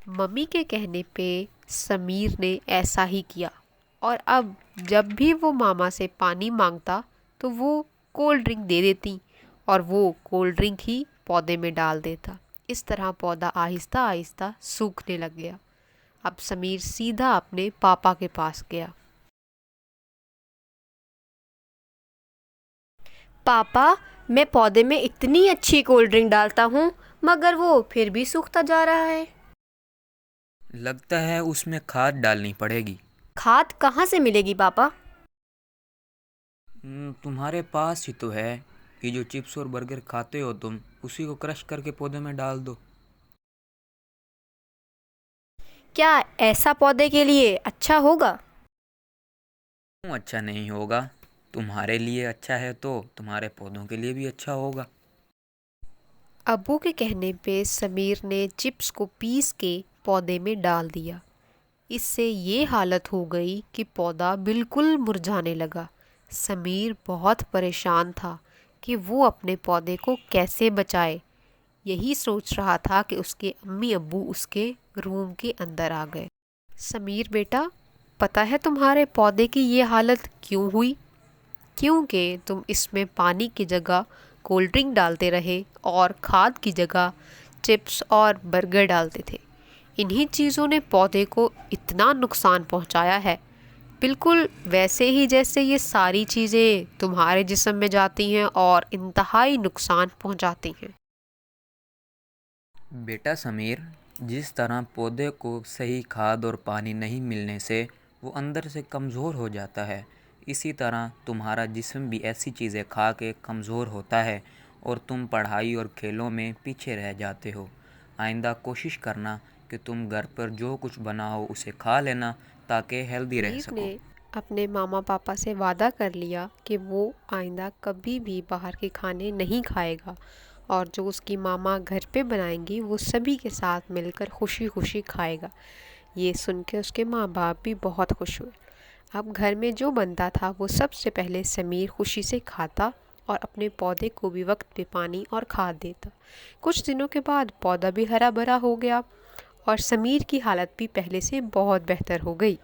Mummy के कहने पे समीर ने ऐसा ही किया और अब जब भी वो मामा से पानी मांगता तो वो कोल्ड ड्रिंक दे देती और वो कोल्ड ड्रिंक ही पौधे में डाल देता। इस तरह पौधा आहिस्ता आहिस्ता सूखने लग गया। अब समीर सीधा अपने पापा के पास गया। पापा, मैं पौधे में इतनी अच्छी कोल्ड ड्रिंक डालता हूँ मगर वो फिर भी सूखता जा रहा है। लगता है उसमें खाद डालनी पड़ेगी। खाद कहाँ से मिलेगी पापा? तुम्हारे पास ही तो है। ये जो चिप्स और बर्गर खाते हो तुम, उसी को क्रश करके पौधे में डाल दो। क्या ऐसा पौधे के लिए अच्छा होगा? क्यों अच्छा नहीं होगा? तुम्हारे लिए अच्छा है तो तुम्हारे पौधों के लिए भी अच्छा होगा। अब्बू के कहने पे समीर ने चिप्स को पीस के पौधे में डाल दिया। इससे ये हालत हो गई कि पौधा बिल्कुल मुरझाने लगा। समीर बहुत परेशान था कि वो अपने पौधे को कैसे बचाए। यही सोच रहा था कि उसके अम्मी अब्बू उसके रूम के अंदर आ गए। समीर बेटा, पता है तुम्हारे पौधे की ये हालत क्यों हुई? क्योंकि तुम इसमें पानी की जगह कोल्ड ड्रिंक डालते रहे और खाद की जगह चिप्स और बर्गर डालते थे। इन्हीं चीज़ों ने पौधे को इतना नुकसान पहुंचाया है, बिल्कुल वैसे ही जैसे ये सारी चीज़ें तुम्हारे जिस्म में जाती हैं और इंतहाई नुकसान पहुंचाती हैं। बेटा समीर, जिस तरह पौधे को सही खाद और पानी नहीं मिलने से वो अंदर से कमज़ोर हो जाता है, इसी तरह तुम्हारा जिस्म भी ऐसी चीज़ें खा के कमज़ोर होता है और तुम पढ़ाई और खेलों में पीछे रह जाते हो। आइंदा कोशिश करना कि तुम घर पर जो कुछ बनाओ उसे खा लेना ताकि हेल्दी रह समीर सको। ने अपने मामा पापा से वादा कर लिया कि वो आइंदा कभी भी बाहर के खाने नहीं खाएगा और जो उसकी मामा घर पे बनाएंगी वो सभी के साथ मिलकर खुशी खुशी खाएगा। ये सुन के उसके माँ बाप भी बहुत खुश हुए। अब घर में जो बनता था वो सबसे पहले समीर खुशी से खाता और अपने पौधे को भी वक्त पे पानी और खाद देता। कुछ दिनों के बाद पौधा भी हरा भरा हो गया और समीर की हालत भी पहले से बहुत बेहतर हो गई।